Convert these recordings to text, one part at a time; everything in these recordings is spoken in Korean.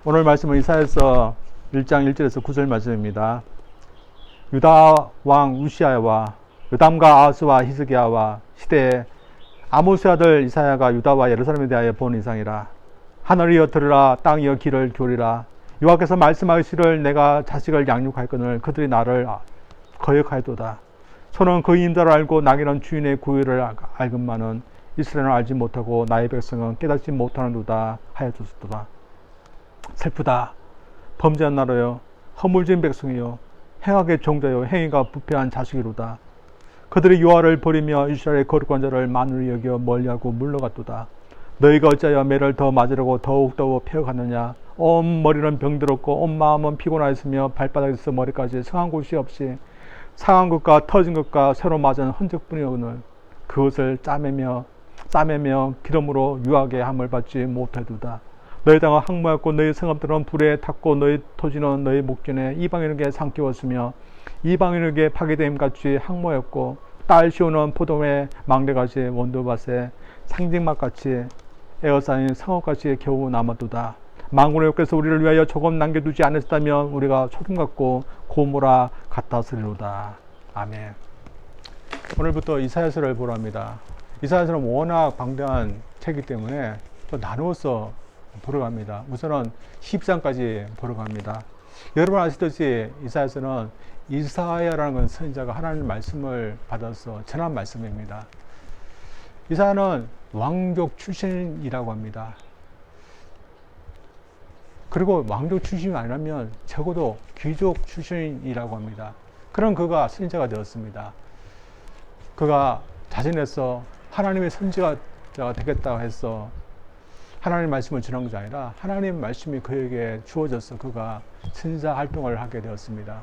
오늘 말씀은 이사야서 1장 1절에서 9절 말씀입니다. 유다 왕 우시아와 요담과 아하스와 히스기야와 시대에 아모스의 아들 이사야가 유다와 예루살렘에 대하여 본 이상이라. 하늘이여 들으라, 땅이여 귀를 기울이라. 여호와께서 말씀하시기를 내가 자식을 양육할거늘 그들이 나를 거역하였도다. 소는 그의 인자를 알고 나귀는 주인의 구유를 알건만은 이스라엘은 알지 못하고 나의 백성은 깨닫지 못하는도다 하였도다. 슬프다. 범죄한 나라여, 허물진 백성이여, 행악의 종자여, 행위가 부패한 자식이로다. 그들이 여호와를 버리며 이스라엘의 거룩한 자를 만으로 여겨 멀리하고 물러갔도다. 너희가 어찌하여 매를 더 맞으려고 더욱더 펴가느냐. 온 머리는 병들었고 온 마음은 피곤하였으며 발바닥에서 머리까지 상한 곳이 없이 상한 것과 터진 것과 새로 맞은 흔적뿐이오늘 그것을 짜매며 기름으로 유하게 함을 받지 못하도다. 너희 땅은 항모였고 너희 성읍들은 불에 탔고 너희 토지는 너희 목전에 이방인에게 삼키웠으며 이방인에게 파괴됨같이 항모였고 딸 시오는 포도매 망대같이 원두밭에 상징막같이 에어싸인 성읍같이 겨우 남았도다. 만군의 여호와께서 우리를 위하여 조금 남겨두지 않으셨다면 우리가 소금 같고 고무라 같았으리로다. 아멘. 오늘부터 이사야서를 보려 합니다. 이사야서는 워낙 방대한 책이기 때문에 또 나누어서 보러 갑니다. 우선은 10장까지 보러 갑니다. 여러분 아시듯이 이사야서는 이사야라는 건 선지자가 하나님의 말씀을 받아서 전한 말씀입니다. 이사야는 왕족 출신이라고 합니다. 그리고 왕족 출신이 아니라면 적어도 귀족 출신이라고 합니다. 그런 그가 선지자가 되었습니다. 그가 자신에서 하나님의 선지자가 되겠다고 해서 하나님의 말씀을 전한 것이 아니라 하나님의 말씀이 그에게 주어져서 그가 선지자 활동을 하게 되었습니다.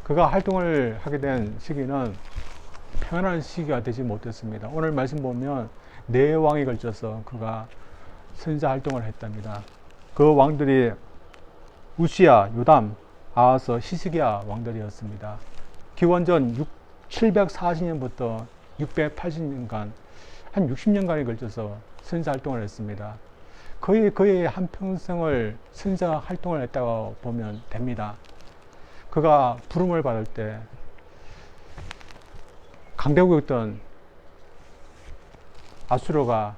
그가 활동을 하게 된 시기는 평안한 시기가 되지 못했습니다. 오늘 말씀 보면 4왕에 걸쳐서 그가 선지자 활동을 했답니다. 그 왕들이 우시야, 요담, 아하스, 히스기야 왕들이었습니다. 기원전 740년부터 680년간 한 60년간에 걸쳐서 선지자 활동을 했습니다. 거의 한평생을 선지자 활동을 했다고 보면 됩니다. 그가 부름을 받을 때 강대국이었던 아수르가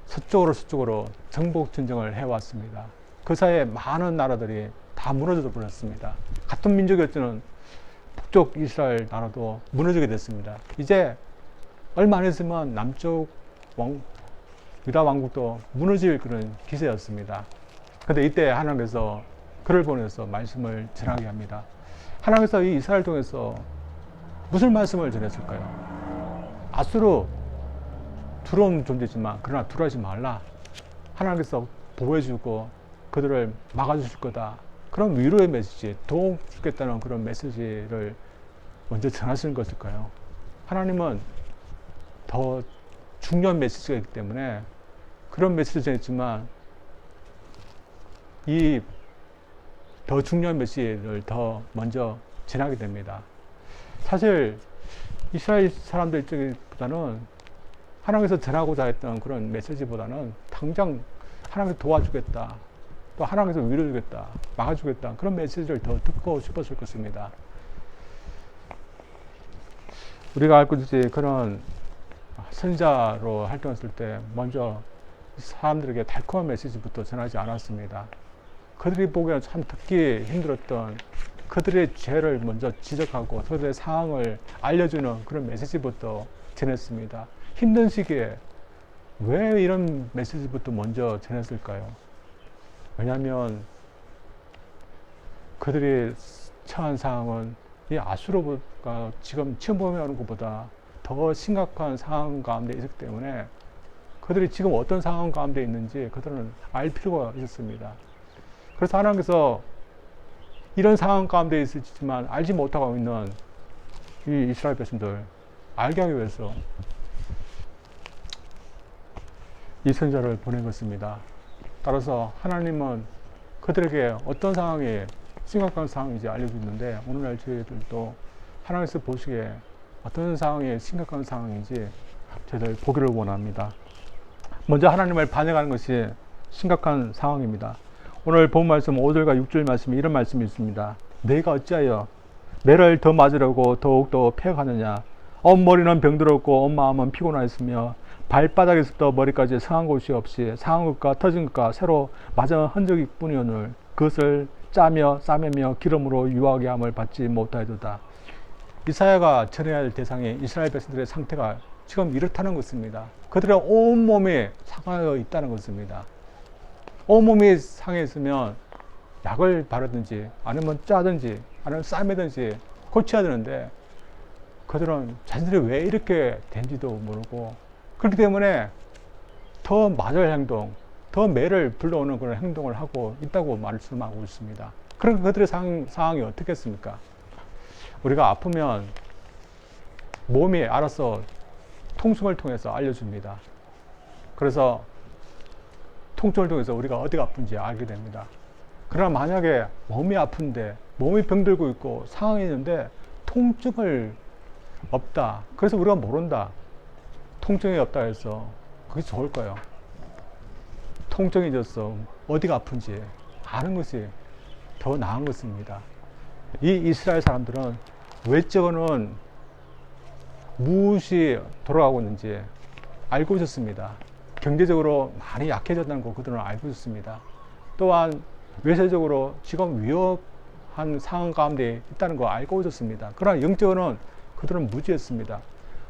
서쪽으로 정복 전쟁을 해왔습니다. 그 사이에 많은 나라들이 다 무너져 버렸습니다. 같은 민족이었던 북쪽 이스라엘 나라도 무너지게 됐습니다. 이제 얼마 안 했으면 남쪽 유다 왕국도 무너질 그런 기세였습니다. 그런데 이때 하나님께서 그를 보내서 말씀을 전하게 합니다. 하나님께서 이 이스라엘 통해서 무슨 말씀을 전했을까요? 아수르 두려운 존재지만 그러나 두려워하지 말라. 하나님께서 보호해주고 그들을 막아주실 거다. 그런 위로의 메시지, 도움 주겠다는 그런 메시지를 먼저 전하시는 것일까요? 하나님은 더 중요한 메시지가 있기 때문에 그런 메시지를 전했지만 이 더 중요한 메시지를 더 먼저 전하게 됩니다. 사실 이스라엘 사람들 쪽보다는 하나님께서 전하고자 했던 그런 메시지보다는 당장 하나님께서 도와주겠다, 또 하나님께서 위로주겠다, 막아주겠다 그런 메시지를 더 듣고 싶었을 것입니다. 우리가 알고 있듯이 그런 선지자로 활동했을 때 먼저 사람들에게 달콤한 메시지부터 전하지 않았습니다. 그들이 보기에는 참 듣기 힘들었던 그들의 죄를 먼저 지적하고 그들의 상황을 알려주는 그런 메시지부터 전했습니다. 힘든 시기에 왜 이런 메시지부터 먼저 전했을까요? 왜냐하면 그들이 처한 상황은 이 아수르가 지금 침범해오는 것보다 더 심각한 상황 가운데 있었기 때문에 그들이 지금 어떤 상황 가운데 있는지 그들은 알 필요가 있었습니다. 그래서 하나님께서 이런 상황 가운데 있었지만 알지 못하고 있는 이 이스라엘 백성들 알게 하기 위해서 이 선지자를 보낸 것입니다. 따라서 하나님은 그들에게 어떤 상황이 심각한 상황인지 알려주는데 오늘날 저희들도 하나님께서 보시기에 어떤 상황이 심각한 상황인지 저희들 보기를 원합니다. 먼저 하나님을 반역하는 것이 심각한 상황입니다. 오늘 본 말씀 5절과 6절 말씀에 이런 말씀이 있습니다. 너희가 어찌하여 매를 더 맞으려고 더욱더 패역하느냐. 온 머리는 병들었고 온 마음은 피곤하였으며 발바닥에서부터 머리까지 상한 곳이 없이 상한 것과 터진 것과 새로 맞은 흔적이 뿐이오늘 그것을 짜며 싸매며 기름으로 유하게 함을 받지 못하였도다. 이사야가 전해야 할 대상이 이스라엘 백성들의 상태가 지금 이렇다는 것입니다. 그들의 온몸이 상하여 있다는 것입니다. 온몸이 상해 있으면 약을 바르든지 아니면 짜든지 아니면 싸매든지 고쳐야 되는데 그들은 자신들이 왜 이렇게 된지도 모르고 그렇기 때문에 더 맞을 행동, 더 매를 불러오는 그런 행동을 하고 있다고 말씀하고 있습니다. 그러니까 그들의 상황이 어떻겠습니까? 우리가 아프면 몸이 알아서 통증을 통해서 알려줍니다. 그래서 통증을 통해서 우리가 어디가 아픈지 알게 됩니다. 그러나 만약에 몸이 아픈데 몸이 병들고 있고 상황이 있는데 통증을 없다. 그래서 우리가 모른다. 통증이 없다 해서 그게 좋을까요? 통증이 있어서 어디가 아픈지 아는 것이 더 나은 것입니다. 이 이스라엘 사람들은 외적으로는 무엇이 돌아가고 있는지 알고 있었습니다. 경제적으로 많이 약해졌다는 거 그들은 알고 있었습니다. 또한 외세적으로 지금 위협한 상황 가운데 있다는 거 알고 있었습니다. 그러나 영적으로는 그들은 무지했습니다.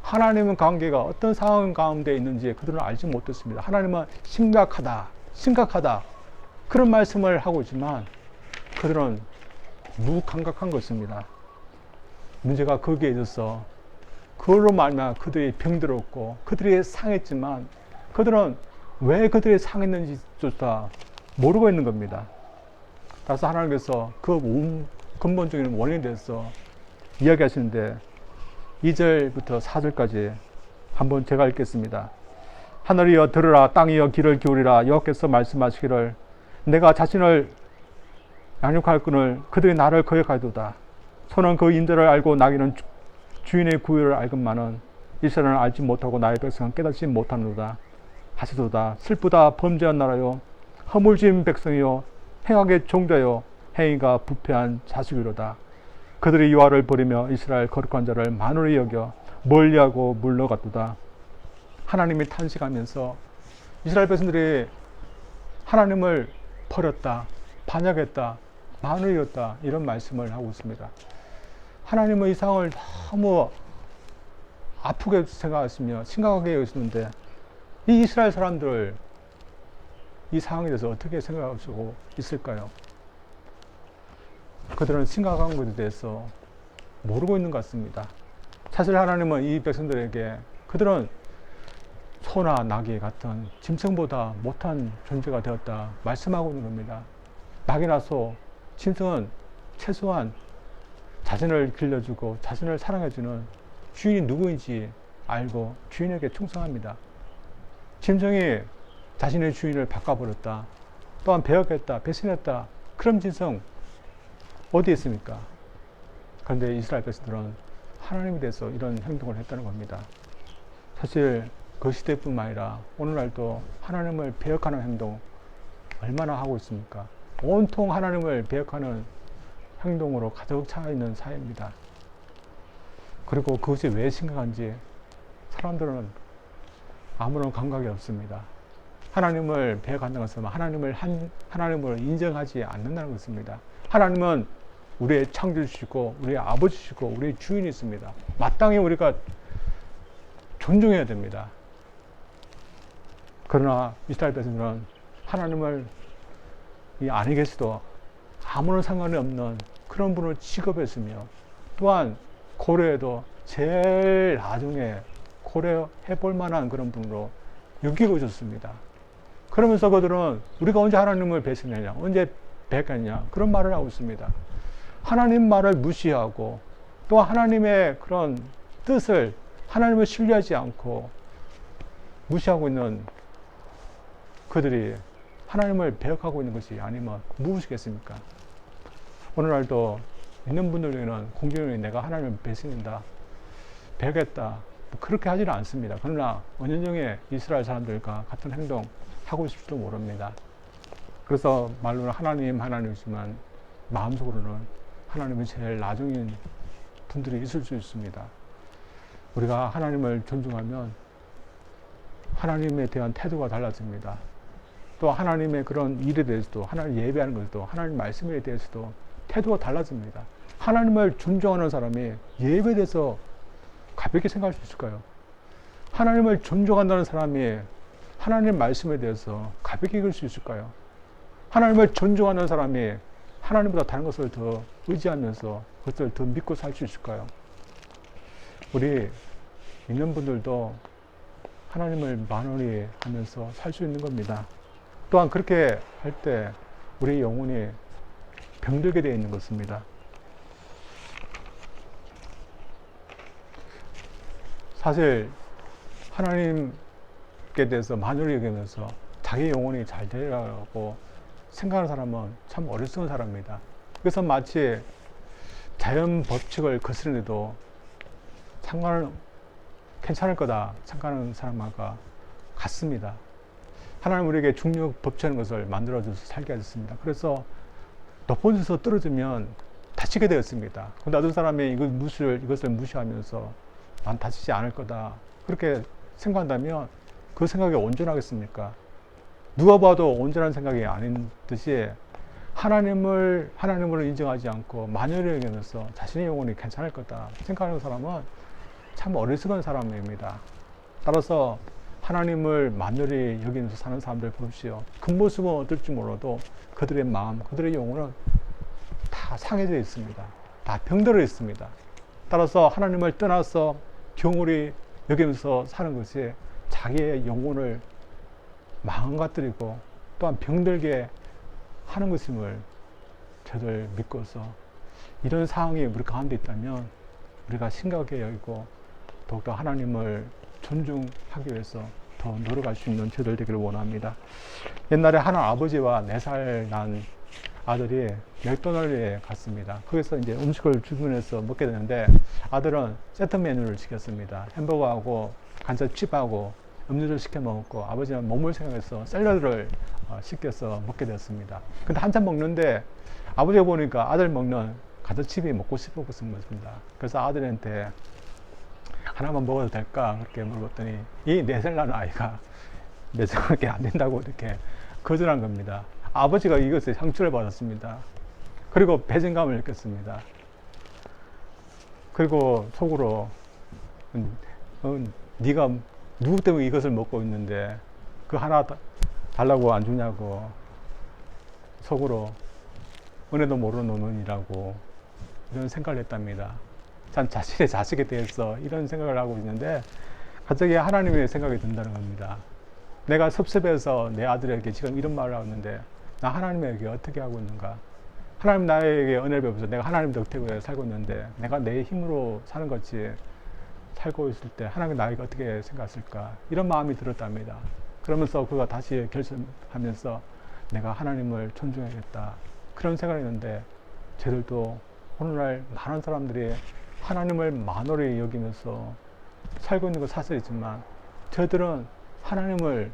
하나님은 관계가 어떤 상황 가운데 있는지 그들은 알지 못했습니다. 하나님은 심각하다, 심각하다 그런 말씀을 하고 있지만 그들은 무감각한 것입니다. 문제가 거기에 있어서 그걸로 말미암아 그들이 병들었고 그들이 상했지만 그들은 왜 그들이 상했는지조차 모르고 있는 겁니다. 따라서 하나님께서 그 근본적인 원인에 대해서 이야기하시는데 2절부터 4절까지 한번 제가 읽겠습니다. 하늘이여 들으라 땅이여 귀를 기울이라 여호와께서 말씀하시기를 내가 자신을 양육할 끈을 그들이 나를 거역하도다. 소는 그 인도를 알고 나귀는 주인의 구유를 알건만은 이스라엘은 알지 못하고 나의 백성은 깨닫지 못하노다 하시도다. 슬프다 범죄한 나라요 허물진 백성이요 행악의 종자요 행위가 부패한 자식이로다. 그들이 여호와를 버리며 이스라엘 거룩한 자를 만원히 여겨 멀리하고 물러갔도다. 하나님이 탄식하면서 이스라엘 백성들이 하나님을 버렸다, 반역했다, 만원히 여겼다 이런 말씀을 하고 있습니다. 하나님은 이 상황을 너무 아프게 생각하시며 심각하게 여기시는데 이 이스라엘 사람들 이 상황에 대해서 어떻게 생각하시고 있을까요? 그들은 심각한 것에 대해서 모르고 있는 것 같습니다. 사실 하나님은 이 백성들에게 그들은 소나 나귀 같은 짐승보다 못한 존재가 되었다 말씀하고 있는 겁니다. 나귀나 소, 짐승은 최소한 자신을 길러주고 자신을 사랑해주는 주인이 누구인지 알고 주인에게 충성합니다. 짐승이 자신의 주인을 바꿔버렸다, 또한 배역했다, 배신했다, 그런 짐승 어디에 있습니까? 그런데 이스라엘 백성들은 하나님에 대해서 이런 행동을 했다는 겁니다. 사실 그 시대뿐만 아니라 오늘날도 하나님을 배역하는 행동 얼마나 하고 있습니까? 온통 하나님을 배역하는 행동으로 가득 차 있는 사회입니다. 그리고 그것이 왜 심각한지 사람들은 아무런 감각이 없습니다. 하나님을 배역한다는 것은 하나님을 인정하지 않는다는 것입니다. 하나님은 우리의 창조주시고 우리의 아버지시고 우리의 주인이십니다. 마땅히 우리가 존중해야 됩니다. 그러나 이스라엘 백성들은 하나님을 안에 계시도 아무런 상관이 없는 그런 분을 취급했으며 또한 고려해도 제일 나중에 고려해 볼 만한 그런 분으로 여기고 있었습니다. 그러면서 그들은 우리가 언제 하나님을 배신했냐, 언제 배했냐 그런 말을 하고 있습니다. 하나님 말을 무시하고 또 하나님의 그런 뜻을 하나님을 신뢰하지 않고 무시하고 있는 그들이 하나님을 배역하고 있는 것이 아니면 무엇이겠습니까? 오늘날도 있는 분들 중에는 공개적으로 내가 하나님을 배신한다, 배역했다 뭐 그렇게 하지는 않습니다. 그러나 은연중에 이스라엘 사람들과 같은 행동 하고 있을지도 모릅니다. 그래서 말로는 하나님이지만 마음속으로는 하나님이 제일 나중인 분들이 있을 수 있습니다. 우리가 하나님을 존중하면 하나님에 대한 태도가 달라집니다. 또 하나님의 그런 일에 대해서도, 하나님 예배하는 것도, 하나님 말씀에 대해서도 태도가 달라집니다. 하나님을 존중하는 사람이 예배에 대해서 가볍게 생각할 수 있을까요? 하나님을 존중한다는 사람이 하나님 말씀에 대해서 가볍게 읽을 수 있을까요? 하나님을 존중하는 사람이 하나님보다 다른 것을 더 의지하면서 그것을 더 믿고 살 수 있을까요? 우리 믿는 분들도 하나님을 만원히 하면서 살 수 있는 겁니다. 또한 그렇게 할 때 우리 영혼이 병들게 되어 있는 것입니다. 사실 하나님께 대해서 만원히 여기면서 자기 영혼이 잘 되라고 생각하는 사람은 참 어리석은 사람입니다. 그래서 마치 자연 법칙을 거스르는데도 괜찮을 거다 생각하는 사람과 같습니다. 하나님 우리에게 중력 법칙하는 것을 만들어줘서 살게 하셨습니다. 그래서 높은 데서 떨어지면 다치게 되었습니다. 근데 어떤 사람이 이것을 무시하면서 난 다치지 않을 거다 그렇게 생각한다면 그 생각이 온전하겠습니까? 누가 봐도 온전한 생각이 아닌 듯이 하나님을 인정하지 않고 만연히 여기면서 자신의 영혼이 괜찮을 거다 생각하는 사람은 참 어리석은 사람입니다. 따라서 하나님을 만연히 여기면서 사는 사람들 보십시오. 겉모습은 어떨지 몰라도 그들의 마음, 그들의 영혼은 다 상해져 있습니다. 다 병들어 있습니다. 따라서 하나님을 떠나서 경홀히 여기면서 사는 것이 자기의 영혼을 망가뜨리고 또한 병들게 하는 것임을 저들 믿고서 이런 상황이 우리 가운데 있다면 우리가 심각하게 여기고 더욱더 하나님을 존중하기 위해서 더 노력할 수 있는 저들 되기를 원합니다. 옛날에 한 아버지와 4살 난 아들이 맥도날드에 갔습니다. 거기서 이제 음식을 주문해서 먹게 되는데 아들은 세트 메뉴를 시켰습니다. 햄버거하고 간장칩하고 음료를 시켜 먹었고 아버지는 몸을 생각해서 샐러드를 시켜서 먹게 되었습니다. 근데 한참 먹는데 아버지가 보니까 아들 먹는 간장칩이 먹고 싶었습니다. 그래서 아들한테 하나만 먹어도 될까? 그렇게 물어봤더니 이 4살 난 아이가 내 생각에 안 된다고 이렇게 거절한 겁니다. 아버지가 이것에 상처를 받았습니다. 그리고 배신감을 느꼈습니다. 그리고 속으로 네가 누구 때문에 이것을 먹고 있는데 그 하나 달라고 안 주냐고 속으로 은혜도 모르는 놈이라고 이런 생각을 했답니다. 참 자신의 자식에 대해서 이런 생각을 하고 있는데 갑자기 하나님의 생각이 든다는 겁니다. 내가 섭섭해서 내 아들에게 지금 이런 말을 하고 있는데 나 하나님에게 어떻게 하고 있는가? 하나님 나에게 은혜를 베어서 내가 하나님 덕택에 살고 있는데 내가 내 힘으로 사는 것이 살고 있을 때 하나님 나에게 어떻게 생각했을까? 이런 마음이 들었답니다. 그러면서 그가 다시 결심하면서 내가 하나님을 존중해야겠다. 그런 생각을 했는데 저들도 오늘날 많은 사람들이 하나님을 만홀히 여기면서 살고 있는 건 사실이지만 저들은 하나님을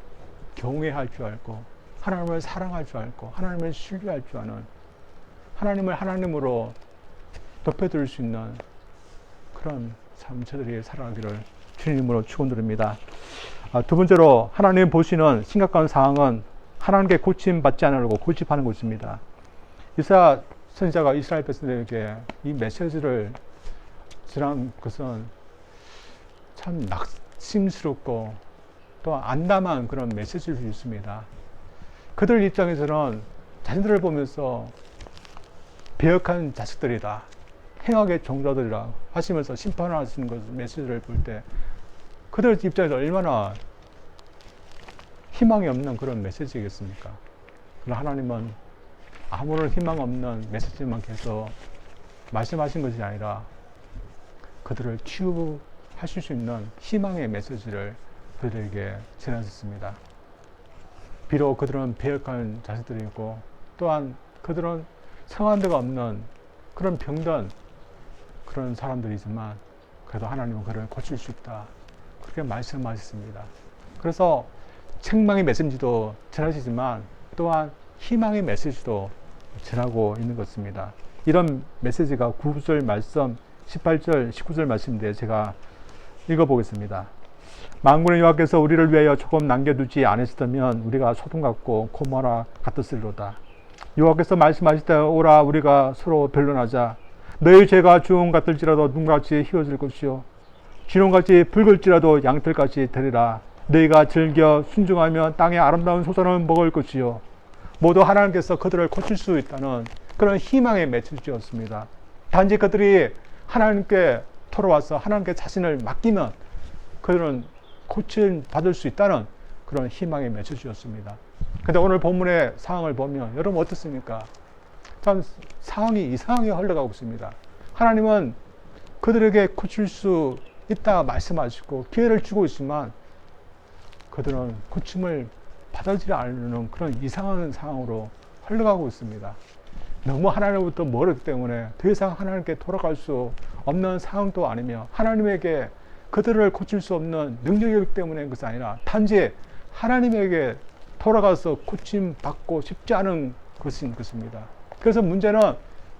경외할 줄 알고 하나님을 사랑할 줄 알고 하나님을 신뢰할 줄 아는 하나님을 하나님으로 덮여둘 수 있는 그런 참 저들이 살아가기를 주님으로 축원드립니다. 두 번째로 하나님 보시는 심각한 상황은 하나님께 고침받지 않으려고 고집하는 것입니다. 이사야 선지자가 이스라엘 백성들에게 이 메시지를 전한 것은 참 낙심스럽고 또 안담한 그런 메시지일 수 있습니다. 그들 입장에서는 자신들을 보면서 배역한 자식들이다, 행악의 종자들이라 하시면서 심판하시는 것 메시지를 볼 때 그들 입장에서 얼마나 희망이 없는 그런 메시지겠습니까? 그러나 하나님은 아무런 희망 없는 메시지만 계속 말씀하신 것이 아니라 그들을 치유하실 수 있는 희망의 메시지를 그들에게 전하셨습니다. 비록 그들은 배역한 자식들이고 또한 그들은 성한 데가 없는 그런 병든 그런 사람들이지만 그래도 하나님은 그를 고칠 수 있다. 그렇게 말씀하셨습니다. 그래서 책망의 메시지도 전하시지만 또한 희망의 메시지도 전하고 있는 것입니다. 이런 메시지가 9절 말씀, 18절, 19절 말씀인데 제가 읽어보겠습니다. 만군의 여호와께서 우리를 위하여 조금 남겨두지 않으시다면 우리가 소돔 같고 고모라 같았으리로다. 여호와께서 말씀하실 때 오라 우리가 서로 변론하자. 너희 죄가 주홍 같을지라도 눈같이 희어질 것이요 진홍같이 붉을지라도 양털같이 되리라. 너희가 즐겨 순종하면 땅의 아름다운 소산을 먹을 것이요 모두 하나님께서 그들을 고칠 수 있다는 그런 희망의 메시지였습니다. 단지 그들이 하나님께 돌아와서 하나님께 자신을 맡기면 그들은 고침 받을 수 있다는 그런 희망의 메시지였습니다. 근데 오늘 본문의 상황을 보면 여러분 어떻습니까? 참 상황이 이상하게 흘러가고 있습니다. 하나님은 그들에게 고칠 수 있다 말씀하시고 기회를 주고 있지만 그들은 고침을 받아들이지 않는 그런 이상한 상황으로 흘러가고 있습니다. 너무 하나님부터 멀었기 때문에 더 이상 하나님께 돌아갈 수 없는 상황도 아니며 하나님에게 그들을 고칠 수 없는 능력이기 때문에 그것이 아니라 단지 하나님에게 돌아가서 고침 받고 싶지 않은 것인 것입니다. 그래서 문제는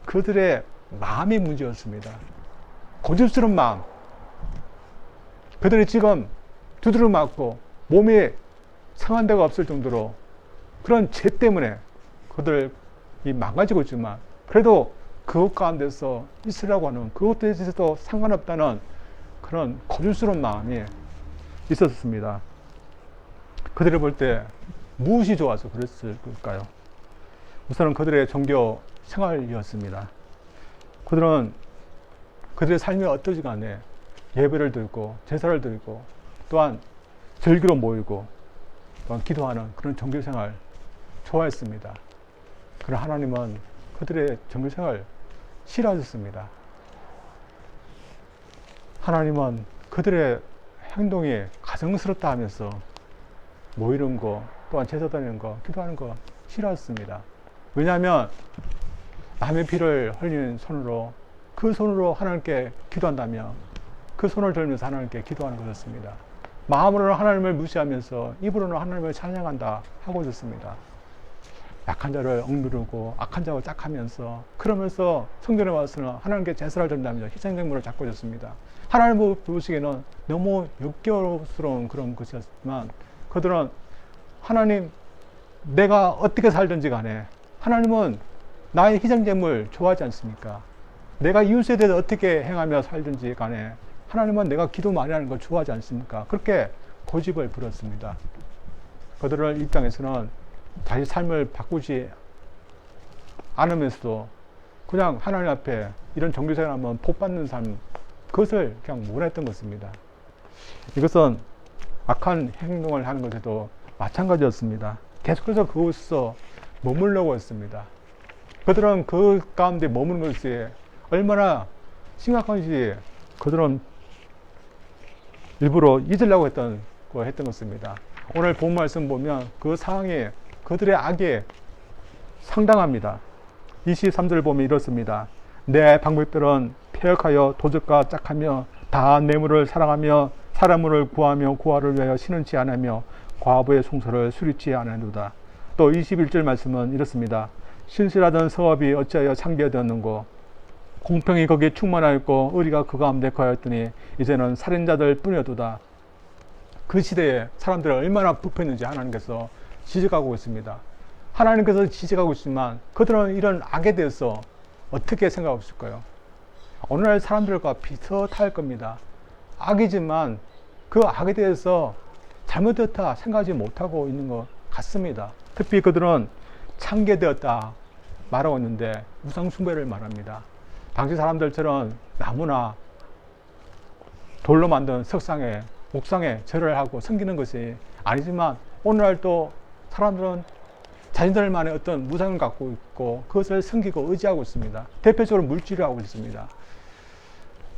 그들의 마음의 문제였습니다. 고집스러운 마음. 그들이 지금 두드려 맞고 몸이 상한 데가 없을 정도로 그런 죄 때문에 그들이 망가지고 있지만 그래도 그것 가운데서 있으라고 하는 그것에 대해서도 상관없다는 그런 고집스러운 마음이 있었습니다. 그들을 볼 때 무엇이 좋아서 그랬을까요? 우선은 그들의 종교 생활이었습니다. 그들은 그들의 삶이 어떠지 간에 예배를 드리고 제사를 드리고 또한 절기로 모이고 또한 기도하는 그런 종교 생활 좋아했습니다. 그러나 하나님은 그들의 종교 생활 싫어하셨습니다. 하나님은 그들의 행동이 가증스럽다 하면서 모이는 거 또한 제사 드리는 거 기도하는 거 싫어했습니다. 왜냐하면 남의 피를 흘리는 손으로 그 손으로 하나님께 기도한다며 그 손을 들면서 하나님께 기도하는 것이었습니다. 마음으로는 하나님을 무시하면서 입으로는 하나님을 찬양한다 하고 있었습니다. 약한 자를 억누르고 악한 자를 짝하면서 그러면서 성전에 와서는 하나님께 제사를 드린다면서 희생제물을 잡고 있었습니다. 하나님 보시기에는 너무 역겨스러운 그런 것이었지만 그들은 하나님 내가 어떻게 살든지 간에 하나님은 나의 희생제물 좋아하지 않습니까? 내가 이웃에 대해서 어떻게 행하며 살든지 간에 하나님은 내가 기도 많이 하는 걸 좋아하지 않습니까? 그렇게 고집을 부렸습니다. 그들의 입장에서는 자기 삶을 바꾸지 않으면서도 그냥 하나님 앞에 이런 종교생활하면 복 받는 삶 그것을 그냥 원했던 것입니다. 이것은 악한 행동을 하는 것에도 마찬가지였습니다. 계속해서 그곳에서 머물려고 했습니다. 그들은 그 가운데 머무는 것이 얼마나 심각한지 그들은 일부러 잊으려고 했던 것입니다. 오늘 본 말씀 보면 그 상황이 그들의 악이 상당합니다. 23절 보면 이렇습니다. 내 방백들은 폐역하여 도적과 짝하며 다 뇌물을 사랑하며 사람을 구하며 고아를 위하여 신은치 않으며 과부의 송사를 수리치 않으노다. 또 21절 말씀은 이렇습니다. 신실하던 서업이 어찌하여 창비되었는고 공평이 거기에 충만하였고 의리가 그 가운데 거하였더니 이제는 살인자들 뿐이었도다. 그 시대에 사람들이 얼마나 부패했는지 하나님께서 지적하고 있습니다. 하나님께서 지적하고 있지만 그들은 이런 악에 대해서 어떻게 생각하고 있을까요? 오늘날 사람들과 비슷할 겁니다. 악이지만 그 악에 대해서 잘못되었다 생각하지 못하고 있는 것 같습니다. 특히 그들은 창개되었다 말하고 있는데 우상숭배를 말합니다. 당시 사람들처럼 나무나 돌로 만든 석상에 옥상에 절을 하고 섬기는 것이 아니지만 오늘날 또 사람들은 자신들만의 어떤 무상을 갖고 있고 그것을 섬기고 의지하고 있습니다. 대표적으로 물질을 하고 있습니다.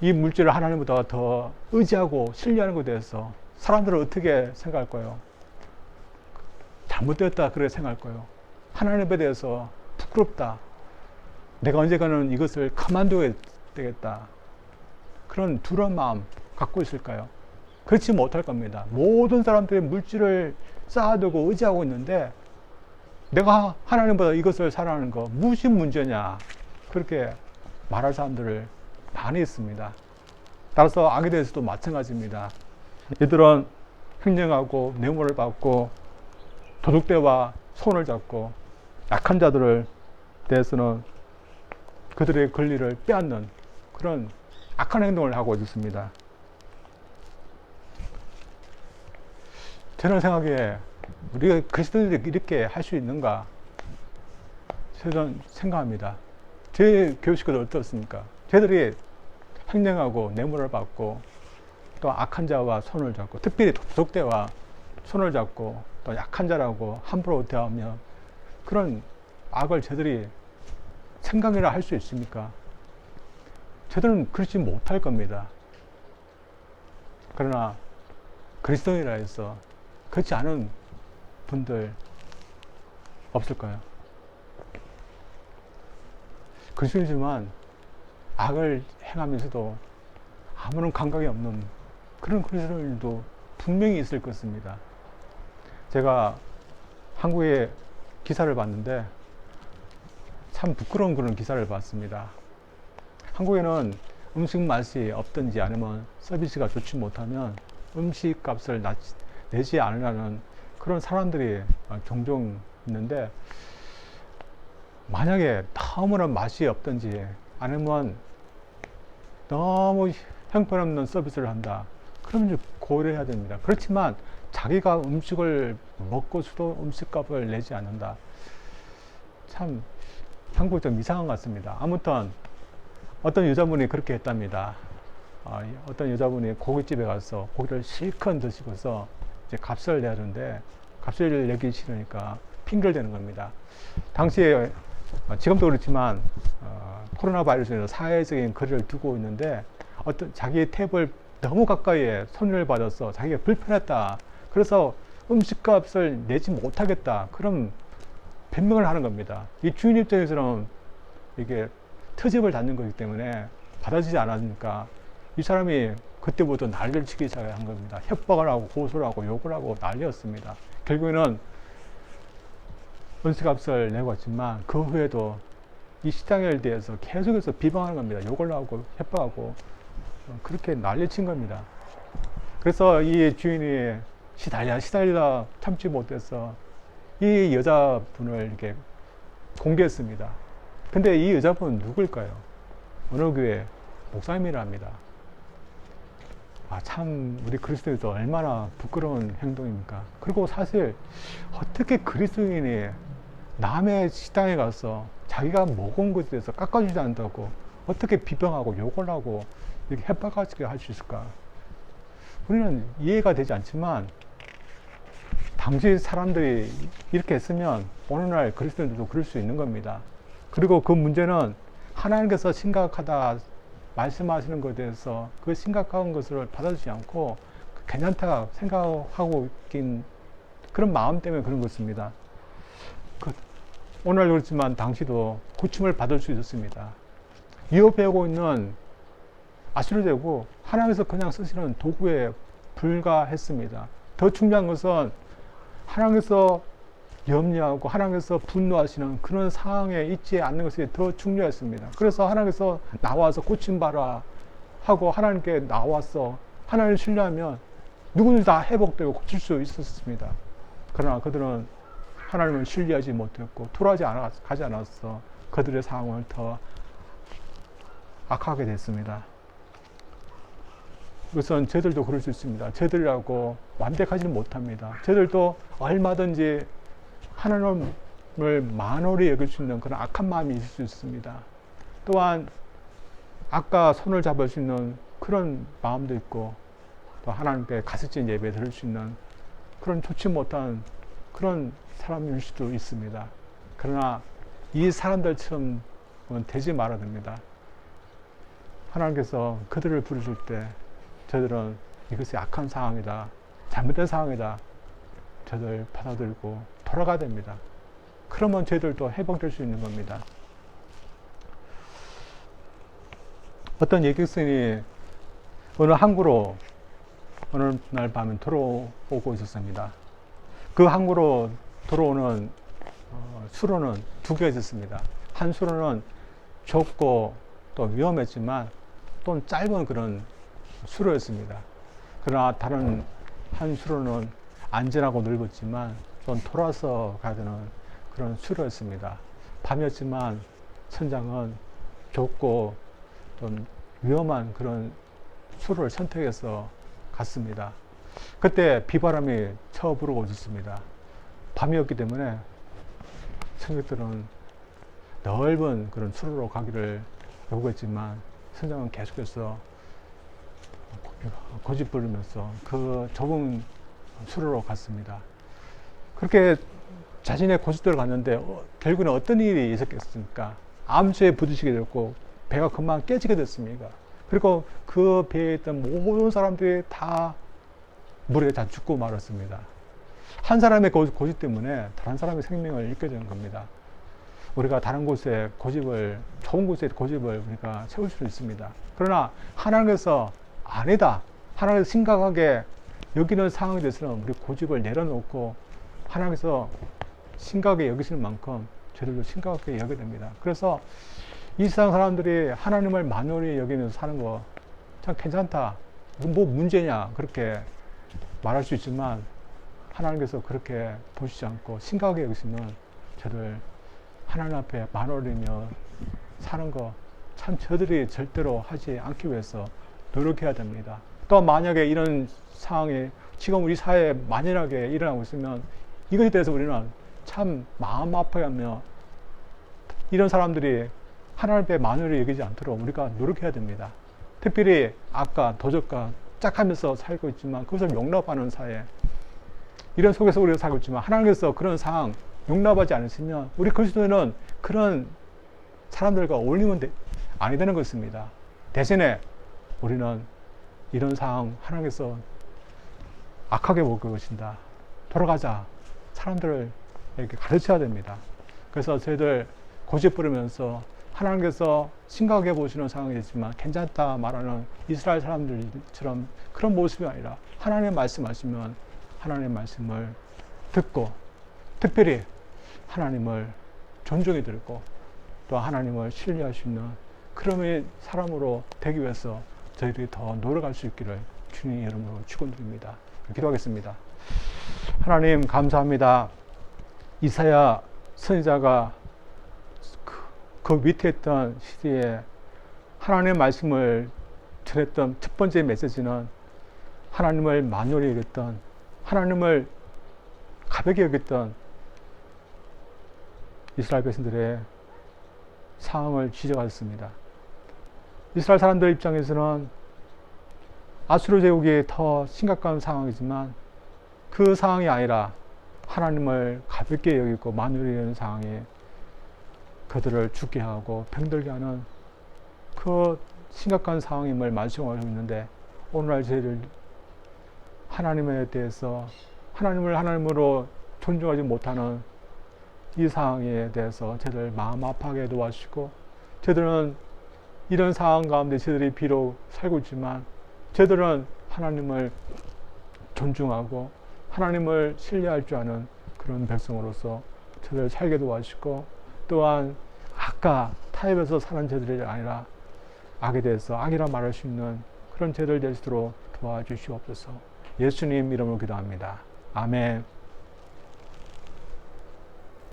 이 물질을 하나님보다 더 의지하고 신뢰하는 것에 대해서 사람들은 어떻게 생각할까요? 잘못되었다 그렇게 생각할까요? 하나님에 대해서 부끄럽다. 내가 언젠가는 이것을 그만둬야 되겠다. 그런 두려운 마음 갖고 있을까요? 그렇지 못할 겁니다. 모든 사람들이 물질을 쌓아두고 의지하고 있는데 내가 하나님보다 이것을 사랑하는 거 무슨 문제냐, 그렇게 말할 사람들을 많이 있습니다. 따라서 악에 대해서도 마찬가지입니다. 이들은 횡령하고 뇌물을 받고 도둑대와 손을 잡고 약한 자들을 대해서는 그들의 권리를 빼앗는 그런 악한 행동을 하고 있습니다. 저는 생각에 우리가 그리스도인들이 이렇게 할 수 있는가, 저는 생각합니다. 제 교식은 어떻습니까? 저들이 횡령하고 뇌물을 받고 또 악한 자와 손을 잡고, 특별히 도둑대와 손을 잡고 또 약한 자라고 함부로 대하며 그런 악을 저들이 생각이라 할 수 있습니까? 저들은 그렇지 못할 겁니다. 그러나 그리스도인이라 해서 그렇지 않은 분들 없을까요? 그리스도이지만 악을 행하면서도 아무런 감각이 없는 그런 그리스도인도 분명히 있을 것입니다. 제가 한국의 기사를 봤는데 참 부끄러운 그런 기사를 봤습니다. 한국에는 음식 맛이 없든지 아니면 서비스가 좋지 못하면 음식 값을 내지 않으려는 그런 사람들이 종종 있는데, 만약에 너무나 맛이 없든지 아니면 너무 형편없는 서비스를 한다, 그러면 이제 고려해야 됩니다. 그렇지만 자기가 음식을 먹고서도 음식값을 내지 않는다, 참 한국이 좀 이상한 것 같습니다. 아무튼 어떤 여자분이 그렇게 했답니다. 어떤 여자분이 고깃집에 가서 고기를 실컷 드시고서 이제 값을 내야 하는데 값을 내기 싫으니까 핑계를 대는 겁니다. 당시에 지금도 그렇지만 코로나 바이러스에서 사회적인 거리를 두고 있는데 어떤 자기의 탭을 너무 가까이에 손님을 받아서 자기가 불편했다, 그래서 음식값을 내지 못하겠다, 그런 변명을 하는 겁니다. 이 주인 입장에서는 이게 트집을 닫는 거기 때문에 받아주지 않으니까 이 사람이 그때부터 난리를 치기 시작한 겁니다. 협박을 하고 고소를 하고 욕을 하고 난리였습니다. 결국에는 음식값을 내고 왔지만 그 후에도 이 식당에 대해서 계속해서 비방하는 겁니다. 욕을 하고 협박하고 그렇게 난리친 겁니다. 그래서 이 주인이 시달리다 참지 못해서 이 여자분을 이렇게 공개했습니다. 근데 이 여자분은 누굴까요? 어느 교회 목사님이랍니다. 참 우리 그리스도인도 얼마나 부끄러운 행동입니까? 그리고 사실 어떻게 그리스도인이 남의 식당에 가서 자기가 먹은 것에 대해서 깎아주지 않는다고 어떻게 비방하고 욕을 하고 이렇게 협박하게 할 수 있을까? 우리는 이해가 되지 않지만 당시 사람들이 이렇게 했으면 오늘날 그리스도인들도 그럴 수 있는 겁니다. 그리고 그 문제는 하나님께서 심각하다 말씀하시는 것에 대해서 그 심각한 것을 받아주지 않고 괜찮다 생각하고 있긴 그런 마음 때문에 그런 것입니다. 오늘 그렇지만 당시도 고침을 받을 수 있었습니다. 위협하고 있는 아수르되고 하나님께서 그냥 쓰시는 도구에 불과했습니다. 더 중요한 것은 하나님께서 염려하고 하나님께서 분노하시는 그런 상황에 있지 않는 것이 더 중요했습니다. 그래서 하나님께서 나와서 고침받아 하고 하나님께 나와서 하나님을 신뢰하면 누구든지 다 회복되고 고칠 수 있었습니다. 그러나 그들은 하나님을 신뢰하지 못했고 가지 않았어 그들의 상황을 더 악하게 됐습니다. 우선 저들도 그럴 수 있습니다. 저들이라고 완벽하지는 못합니다. 저들도 얼마든지 하나님을 만홀히 여길 수 있는 그런 악한 마음이 있을 수 있습니다. 또한 아까 손을 잡을 수 있는 그런 마음도 있고 또 하나님께 가스진 예배 드릴 수 있는 그런 좋지 못한 그런 사람일 수도 있습니다. 그러나 이 사람들처럼 되지 말아야 됩니다. 하나님께서 그들을 부르실 때 저들은 이것이 악한 상황이다, 잘못된 상황이다, 저들 받아들이고 돌아가야 됩니다. 그러면 저희들도 회복될 수 있는 겁니다. 어떤 예객선이 어느 항구로 어느 날 밤에 들어오고 있었습니다. 그 항구로 들어오는 수로는 두 개가 있었습니다. 한 수로는 좁고 또 위험했지만 또 짧은 그런 수로였습니다. 그러나 다른 한 수로는 안전하고 넓었지만 좀 돌아서 가야 되는 그런 수로였습니다. 밤이었지만 선장은 좁고 좀 위험한 그런 수로를 선택해서 갔습니다. 그때 비바람이 쳐 불어오고 있었습니다. 밤이었기 때문에 승객들은 넓은 그런 수로로 가기를 요구했지만 선장은 계속해서 고집 부리면서 그 좁은 수로로 갔습니다. 그렇게 자신의 고집대로 갔는데 결국은 어떤 일이 있었겠습니까? 암수에 부딪히게 됐고 배가 금방 깨지게 됐습니다. 그리고 그 배에 있던 모든 사람들이 다 물에 다 죽고 말았습니다. 한 사람의 고집 때문에 다른 사람의 생명을 잃게 되는 겁니다. 우리가 다른 곳에 고집을, 좋은 곳에 고집을 우리가 세울 수 있습니다. 그러나 하나님께서 아니다, 하나님께서 심각하게 여기는 상황에 대해서는 우리 고집을 내려놓고 하나님께서 심각하게 여기시는 만큼 저들도 심각하게 여겨야 됩니다. 그래서 이 세상 사람들이 하나님을 만홀히 여기면서 사는 거 참 괜찮다, 뭐 문제냐 그렇게 말할 수 있지만 하나님께서 그렇게 보시지 않고 심각하게 여기시면 저들 하나님 앞에 만홀이며 사는 거 참 저들이 절대로 하지 않기 위해서 노력해야 됩니다. 또 만약에 이런 상황이 지금 우리 사회에 만연하게 일어나고 있으면 이것에 대해서 우리는 참 마음 아파하며 이런 사람들이 하나님 앞에 만홀히 여기지 않도록 우리가 노력해야 됩니다. 특별히 아까 도적과 짝하면서 살고 있지만 그것을 용납하는 사회, 이런 속에서 우리가 살고 있지만 하나님께서 그런 상황 용납하지 않으시면 우리 그리스도인은 그런 사람들과 어울리면 아니 되는 것입니다. 대신에 우리는 이런 상황 하나님께서 악하게 볼 것이다, 돌아가자, 사람들을 이렇게 가르쳐야 됩니다. 그래서 저희들 고집 부리면서 하나님께서 심각하게 보시는 상황이지만 괜찮다 말하는 이스라엘 사람들처럼 그런 모습이 아니라 하나님의 말씀하시면 하나님의 말씀을 듣고 특별히 하나님을 존중해 드리고 또 하나님을 신뢰할 수 있는 그런 사람으로 되기 위해서 저희들이 더 노력할 수 있기를 주님의 이름으로 축원드립니다. 기도하겠습니다. 하나님 감사합니다. 이사야 선지자가 그 밑에 있던 시대에 하나님의 말씀을 전했던 첫 번째 메시지는 하나님을 만홀히 여겼던, 하나님을 가볍게 여겼던 이스라엘 백성들의 상황을 지적하였습니다. 이스라엘 사람들 입장에서는 아수르 제국이 더 심각한 상황이지만 그 상황이 아니라 하나님을 가볍게 여기고 만홀히 여기는 상황이 그들을 죽게 하고 병들게 하는 그 심각한 상황임을 말씀하고 있는데, 오늘날 저희를 하나님에 대해서 하나님을 하나님으로 존중하지 못하는 이 상황에 대해서 저희들 마음 아파하게 도와주시고, 저희들은 이런 상황 가운데 저희들이 비록 살고 있지만 저희들은 하나님을 존중하고 하나님을 신뢰할 줄 아는 그런 백성으로서 저희들을 살게 도와주시고, 또한 아까 타협해서 사는 저들이 아니라 악에 대해서 악이라 말할 수 있는 그런 저들 될 수 있도록 도와주시옵소서. 예수님 이름으로 기도합니다. 아멘.